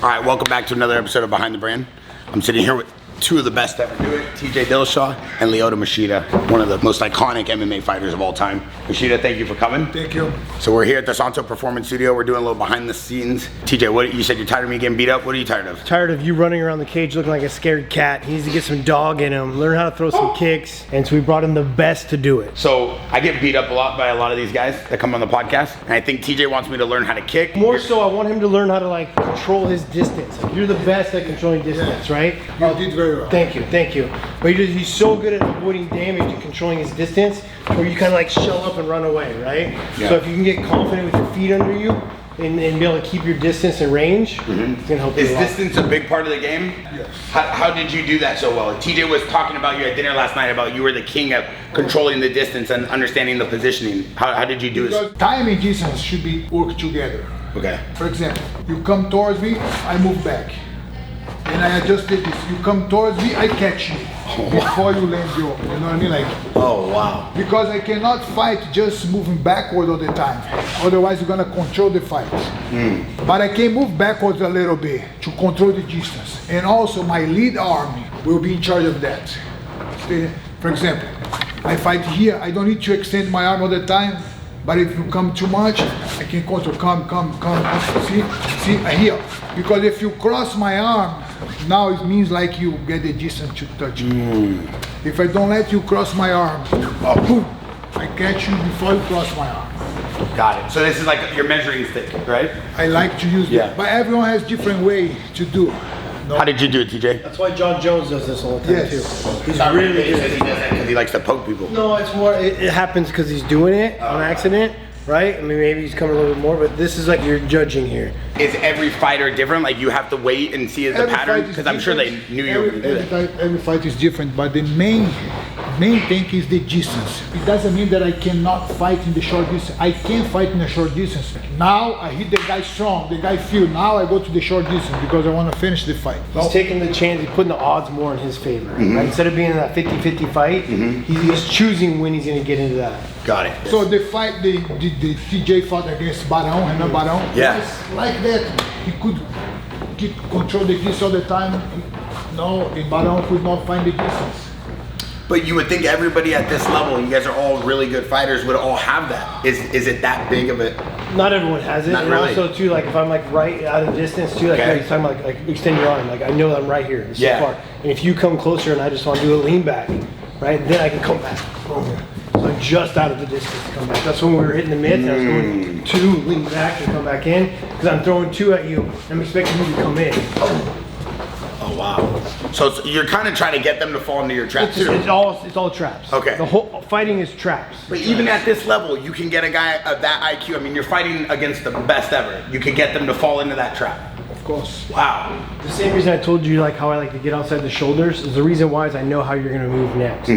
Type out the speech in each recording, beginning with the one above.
All right, welcome back to another episode of Behind the Brand. I'm sitting here with two of the best ever do it, TJ Dillashaw and Lyoto Machida, one of the most iconic MMA fighters of all time. Machida, thank you for coming. Thank you. So we're here at the Santo Performance Studio. We're doing a little behind the scenes. TJ, what you said you're tired of me getting beat up? What are you tired of? Tired of you running around the cage looking like a scared cat. He needs to get some dog in him, learn how to throw some kicks, and so we brought him the best to do it. So I get beat up a lot by a lot of these guys that come on the podcast, and I think TJ wants me to learn how to kick. More so, I want him to learn how to like control his distance. Like, you're the best at controlling distance, right? You did very well. Thank you. But he's so good at avoiding damage and controlling his distance, where you kind of like shell up and run away, right? Yeah. So if you can get confident with your feet under you and be able to keep your distance and range, it's gonna help you a lot. Is distance a big part of the game? Yes. How did you do that so well? TJ was talking about you at dinner last night about you were the king of controlling the distance and understanding the positioning. How did you do this? Because time and distance should be work together. Okay. For example, you come towards me, I move back. And I adjusted this. You come towards me, I catch you before you land you know what I mean? Like, oh wow. because I cannot fight just moving backward all the time. Otherwise, you're gonna control the fight. But I can move backwards a little bit to control the distance. And also, my lead arm will be in charge of that. For example, I fight here. I don't need to extend my arm all the time. But if you come too much, I can control. Come. See, here. Because if you cross my arm, now it means like you get the distance to touch me. If I don't let you cross my arm, boom, I catch you before you cross my arm. Got it. So this is like your measuring stick, right? I like to use that, but everyone has different way to do. No. How did you do it, TJ? That's why John Jones does this all the time too. He's Not really really good. he does that because he likes to poke people. No, it's more, it happens because he's doing it on accident, right? I mean, maybe he's coming a little bit more, but this is like you're judging here. Is every fighter different? Like you have to wait and see the Every pattern? fight is Because I'm sure they different. knew you were going to do that. Every fight is different, but the main thing is the distance. It doesn't mean that I cannot fight in the short distance. I can fight in a short distance. Now I hit the guy strong, the guy feel. Now I go to the short distance because I want to finish the fight. He's taking the chance, he's putting the odds more in his favor. Right? Instead of being in that 50-50 fight, he's choosing when he's going to get into that. Got it. So the fight the TJ fought against Barão, Renan Barão, was like that. He could control the distance all the time. No, and Barão could not find the distance. But you would think everybody at this level, you guys are all really good fighters, would all have that. Is it that big of a... Not everyone has it. Not and really. also too, like if I'm like right out of distance too, like he's talking about like extend your arm, like I know that I'm right here, it's so far. And if you come closer and I just want to do a lean back, right, then I can come back. So I'm just out of the distance to come back. That's when we were hitting the mitts and I was going two, lean back and come back in. Because I'm throwing two at you, I'm expecting you to come in. Oh wow. So you're kind of trying to get them to fall into your traps too. It's all traps. Okay. The whole fighting is traps. But even at this level, you can get a guy of that IQ. I mean, you're fighting against the best ever. You could get them to fall into that trap. Of course. Wow. The same reason I told you like how I like to get outside the shoulders is the reason why is I know how you're going to move next,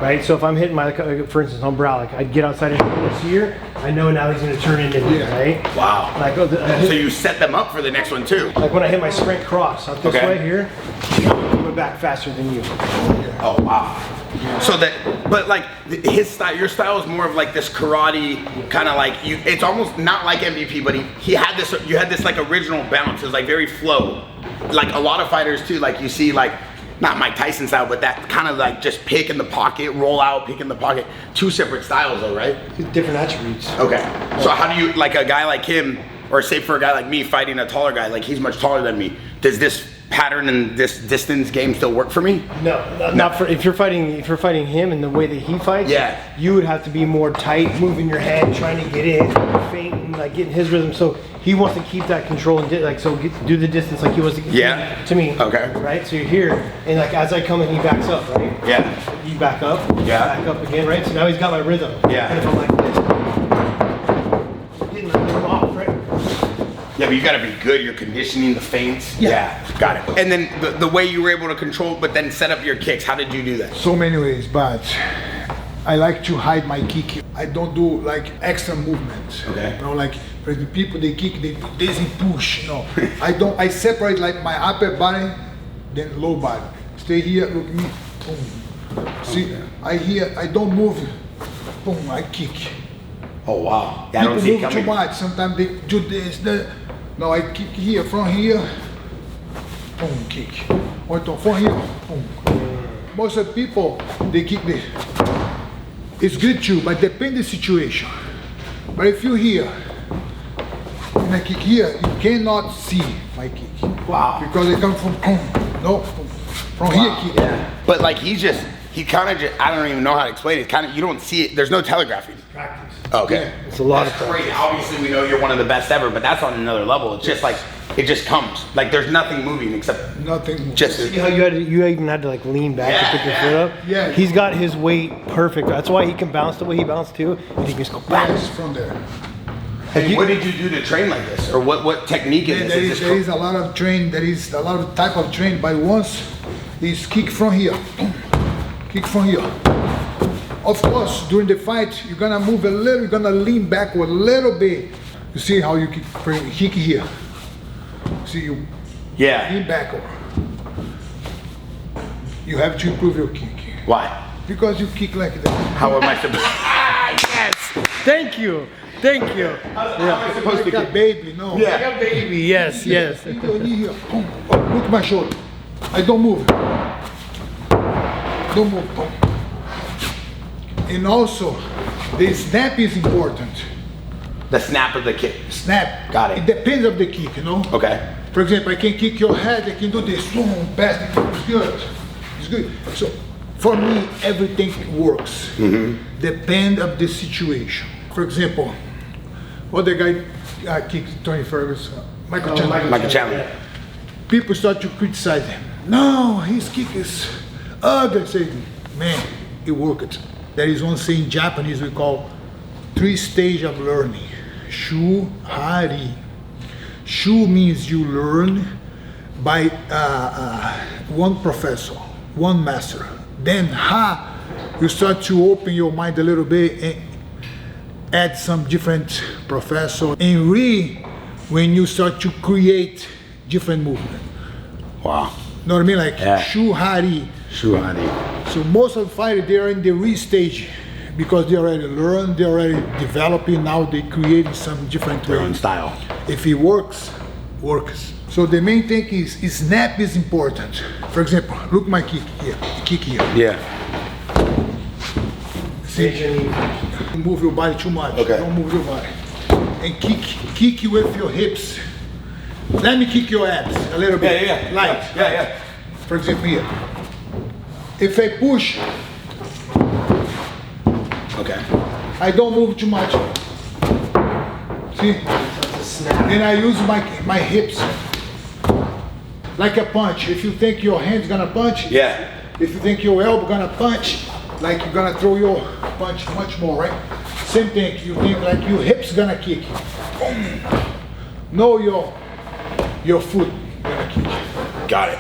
right? So if I'm hitting my, for instance, on Brow, like I'd get outside and here, I know now he's going to turn into me, right? Wow. Like, so you set them up for the next one too. Like when I hit my sprint cross out this way here, I went back faster than you. Oh wow. So that, but like his style, your style is more of like this karate kind of like you. It's almost not like MVP, but he had this. You had this like original bounce. It was like very flow. Like a lot of fighters too. Like you see like not Mike Tyson style, but that kind of like just pick in the pocket, roll out, pick in the pocket. Two separate styles though, right? Different attributes. Okay. So how do you like a guy like him, or say for a guy like me fighting a taller guy, like he's much taller than me? Does this pattern and this distance game still work for me? No, not for if you're fighting him and the way that he fights. Yeah. You would have to be more tight, moving your head, trying to get in, feinting, like getting his rhythm. So he wants to keep that control and do the distance like he was to me. Okay. Right. So you're here, and like as I come in, he backs up, right? Yeah. You back up. Yeah. Back up again, right? So now he's got my rhythm. Yeah. And if I'm like this, getting the rhythm off, right? Yeah, but you gotta be good. You're conditioning the feints. Yeah, got it. And then the way you were able to control, but then set up your kicks. How did you do that? So many ways, but I like to hide my kick. I don't do like extra movement. Okay. You know, like for the people they kick, they do this and push. No, I don't. I separate like my upper body, then low body. Stay here. Look at me. Boom. See, I here. I don't move. Boom. I kick. Oh wow. Yeah, I don't People see it move too coming. much. Sometimes they do this. No, I kick here from here. boom, kick. Or from here, boom. Most of the people, they kick this. It's good too, but depends the situation. But if you're here, and I kick here, you cannot see my kick. Wow. Because they come from boom, no, boom. From here kick. Yeah. But like he kind of just, I don't even know how to explain it. Kind of, you don't see it. There's no telegraphing. Practice. Okay. Yeah, it's a lot of practice. Obviously, we know you're one of the best ever, but that's on another level. It's just like, it just comes. Like there's nothing moving except nothing moving. Just See how you even had to like lean back to pick your foot up? Yeah. He's got his weight perfect. That's why he can bounce the way he bounced too. And he can just go back. Yes, from there. And what did you do to train like this? Or what technique is this? There is a lot of train, there is a lot of type of train, but once is kick from here, kick from here. Of course, during the fight, you're gonna move a little, you're gonna lean backward a little bit. You see how you kick here. See, you lean backward. You have to improve your kick. Why? Because you kick like that. How am I supposed to? Yes! Thank you! Thank you! How am I supposed Like to a kick? baby, no. Like a baby, yes, yes. Keep your knee here. Boom. Oh, look at my shoulder. I don't move. Don't move. Boom. And also, the snap is important. The snap of the kick. Snap. Got it. It depends on the kick, you know? Okay. For example, I can kick your head, I can do this. Boom, pass the kick. It's good. It's good. So, for me, everything works. Depend of the situation. For example, what the guy kicked Tony Ferguson, Michael Chandler. Michael Chandler. People start to criticize him. No, his kick is ugly. I say, man, it worked. There is one saying in Japanese we call 3 stages of learning. Shu, hari. Shu means you learn by one professor, one master. Then ha, you start to open your mind a little bit and add some different professor. And re, when you start to create different movement. Wow. Know what I mean? Like Shu, hari. Shuhani. So most of the fighters, they are in the re stage because they already learned, they already developing, now they creating some different Their own way. style. If it works, works. So the main thing is snap is important. For example, look my kick here, Yeah. See, don't move your body too much. Okay. Don't move your body. And kick with your hips. Let me kick your abs a little bit. Yeah. Light. Yeah. For example here. If I push, Okay. I don't move too much. See? Then I use my hips like a punch. If you think your hand's gonna punch, Yeah. if you think your elbow gonna punch, like you're gonna throw your punch much more, right? Same thing. You think like your hips gonna kick. Boom. No, your foot gonna kick. Got it.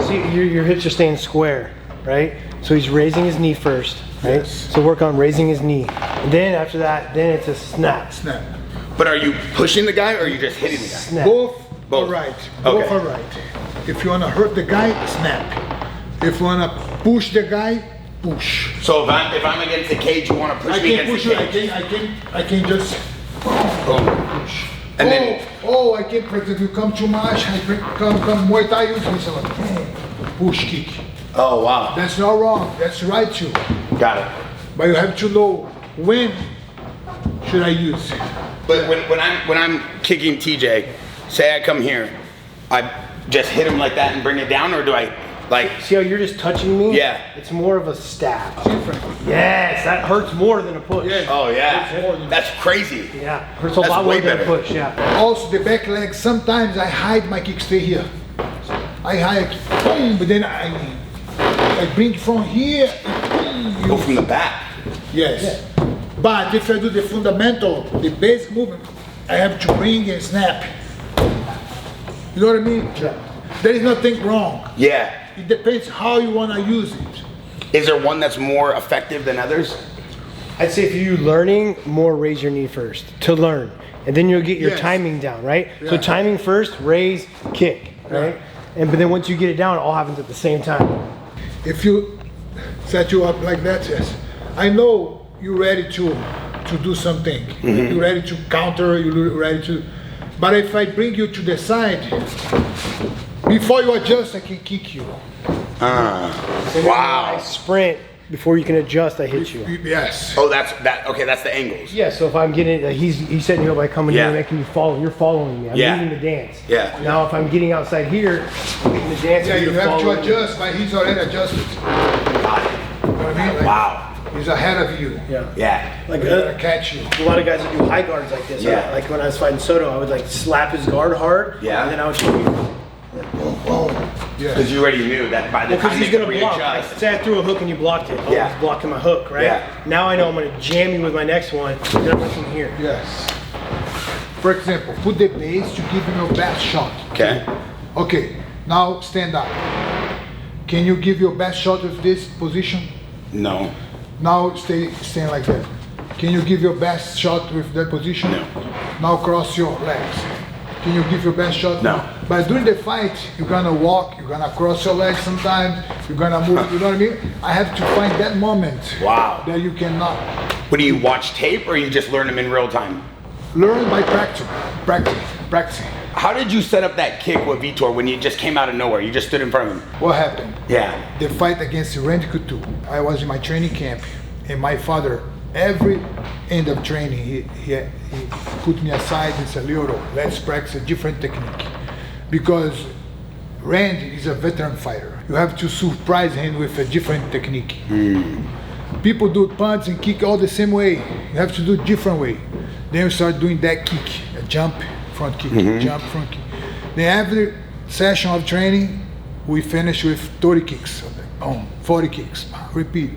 See, your hips are staying square, right? So he's raising his knee first, right? Yes. So work on raising his knee. And then after that, then it's a snap. Snap. But are you pushing the guy or are you just hitting the guy? Snap. Both Both. are right. Both Okay. are right. If you wanna hurt the guy, snap. If you wanna push the guy, push. So if I'm against the cage, you want to push I me can against push the you. cage? I can just push. And then I can, for example, you come too much. I come Muay Thai, use this one. Push kick. oh wow. That's not wrong. That's right too. Got it. But you have to know when should I use. But when I'm kicking TJ, say I come here, I just hit him like that and bring it down, or do I like? See how you're just touching me? Yeah. It's more of a stab. Different. Yes, that hurts more than a push. Yeah. Oh yeah, that's crazy. Yeah, hurts a That's lot more way than a better. push, yeah. Also the back leg, sometimes I hide my kick, stay here. I hide, boom, but then I bring from here, and boom, Go from the back. yes. But if I do the fundamental, the basic movement, I have to bring and snap. You know what I mean? There is nothing wrong. Yeah. It depends how you want to use it. Is there one that's more effective than others? I'd say if you're learning, more raise your knee first to learn. And then you'll get your Yes. timing down, right? So Yeah. timing first, raise, kick, right? But then once you get it down, it all happens at the same time. If you set you up like that, yes, I know you're ready to do something. You're ready to counter. You're ready to. But if I bring you to the side, Before you adjust, I can kick you. Wow. Sprint before you can adjust. I hit you. Yes. Oh, that's the angles. Yeah. So if I'm getting, he's setting you up by coming here and making you follow. You're following me. I'm leading the dance. Yeah. Now if I'm getting outside here, I'm leading the dance. Yeah, you have to adjust, but he's already adjusted. Got it. You know what I mean? Like, Wow. He's ahead of you. Yeah. Yeah. Like He's gonna catch you. a lot of guys that do high guards like this. Yeah. Like when I was fighting Soto, I would like slap his guard hard. Yeah. And then I would show you. Yeah. Because you already knew that by the Because time he's they gonna could block. readjust. Like, say I threw a hook and you blocked it. Yeah. I was blocking my hook, right? Yeah. Now I know I'm gonna jam you with my next one. Then I'm looking here. Yes. For example, put the base to give him your best shot. Okay. Okay, now stand up. Can you give your best shot with this position? No. Now stand like that. Can you give your best shot with that position? No. Now cross your legs. Can you give your best shot? No. But during the fight, you're gonna walk, you're gonna cross your legs sometimes, you're gonna move, you know what I mean? I have to find that moment. Wow. That you cannot. What do you watch tape or you just learn them in real time? Learn by practicing. How did you set up that kick with Vitor when you just came out of nowhere? You just stood in front of him. What happened? Yeah. The fight against Randy Couture. I was in my training camp, and my father, every end of training, he put me aside and said, Lyoto, let's practice a different technique. Because Randy is a veteran fighter. You have to surprise him with a different technique. People do punch and kick all the same way. You have to do it different way. Then you start doing that kick, a jump, front kick, jump, front kick. Then every session of training, we finish with 30 kicks, boom, 40 kicks, repeat.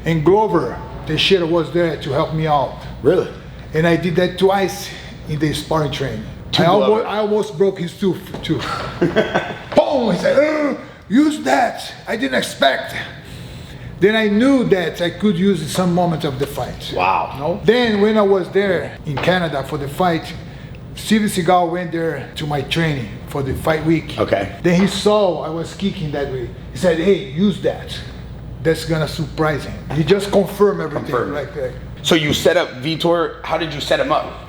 And Glover, Teixeira was there to help me out. Really? And I did that twice in the sparring training. I almost broke his tooth too. Boom! He said, use that. I didn't expect. Then I knew that I could use in some moments of the fight. Wow. No? Then when I was there in Canada for the fight, Steven Seagal went there to my training for the fight week. Okay. Then he saw I was kicking that way. He said, hey, use that. That's gonna surprise him. He just confirmed everything like that. So you set up Vitor, how did you set him up?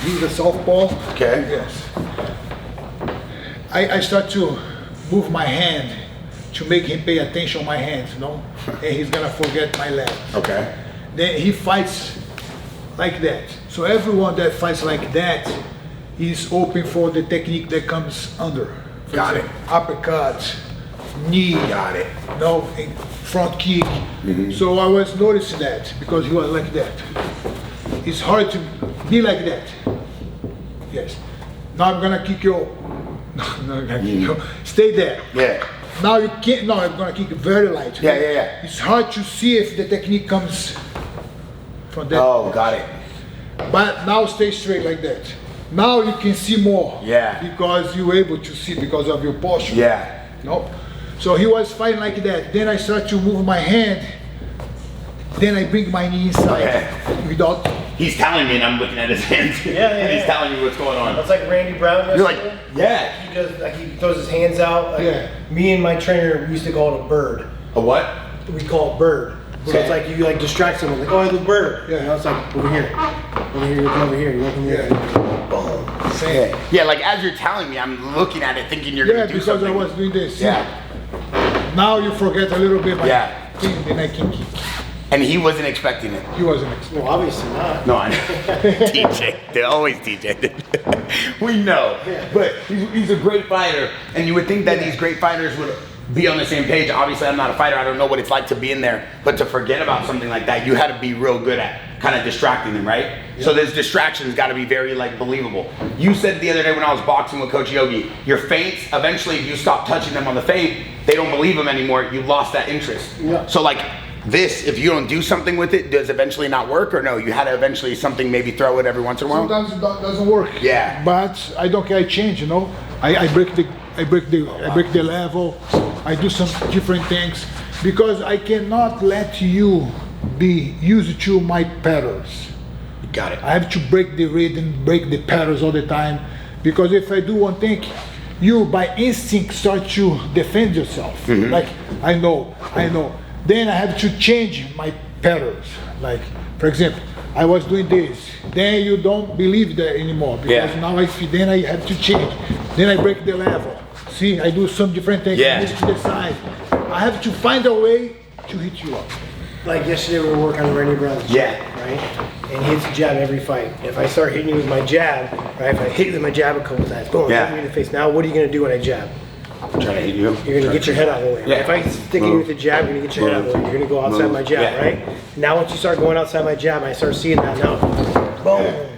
He's a southpaw. Okay. Yes. I start to move my hand to make him pay attention on my hands, you know? And he's gonna forget my leg. Okay. Then he fights like that. So everyone that fights like that is open for the technique that comes under. For Got example, uppercut, knee. Got it. No, front kick. So I was noticing that because he was like that. It's hard to be like that. Yes. Now I'm gonna kick you. No, I'm gonna kick you. Stay there. Yeah. Now you can't. No, I'm gonna kick very light. Yeah. It's hard to see if the technique comes from that. Oh, got it. But now stay straight like that. Now you can see more. Yeah. Because you're able to see because of your posture. Yeah. No. So he was fighting like that. Then I start to move my hand. Then I bring my knee inside without. He's telling me, and I'm looking at his hands. And he's telling me what's going on. That's like Randy Brown. You're like, yeah. He does. Like he throws his hands out. Like, me and my trainer we used to call it a bird. A what? We call it bird. So it's like you like distract someone, like, oh, the bird. Yeah. You know, it's like over here, you come over here, you look over here. Boom. Same. Yeah, like as you're telling me, I'm looking at it thinking you're gonna do because something. I was doing this. Yeah. Now you forget a little bit. Yeah. Then I can kick. And he wasn't expecting it. He wasn't expecting. Well, obviously not. No, I know. TJ. They're always TJ. We know. But he's a great fighter. And you would think that these great fighters would be on the same page. Obviously, I'm not a fighter. I don't know what it's like to be in there. But to forget about something like that, you had to be real good at kind of distracting them, right? Yeah. So this distraction's got to be very like believable. You said the other day when I was boxing with Coach Yogi, your feints, eventually if you stop touching them on the feint, they don't believe them anymore. You lost that interest. Yeah. So like this, if you don't do something with it, does eventually not work, or no? You had to eventually something maybe throw it every once in a while? Sometimes it doesn't work. Yeah. But I don't care, I change, you know. I break the level. I do some different things because I cannot let you be used to my patterns. Got it. I have to break the rhythm, break the patterns all the time, because if I do one thing, you by instinct start to defend yourself. Like I know. Then I have to change my patterns. Like for example, I was doing this. Then you don't believe that anymore because now then I have to change. Then I break the level. See, I do some different things. Yeah. To the side. I have to find a way to hit you up. Like yesterday, we were working on Randy Brown's jab, right? And he hits a jab every fight. If I start hitting you with my jab, right? If I hit you with my jab a couple times, boom, hit me in the face. Now, what are you going to do when I jab? Trying to hit you. You're going to get your head out of the way. Yeah. If I stick you with the jab, you're going to get your head out of the way. You're going to go outside my jab, right? Now, once you start going outside my jab, I start seeing that now. Boom.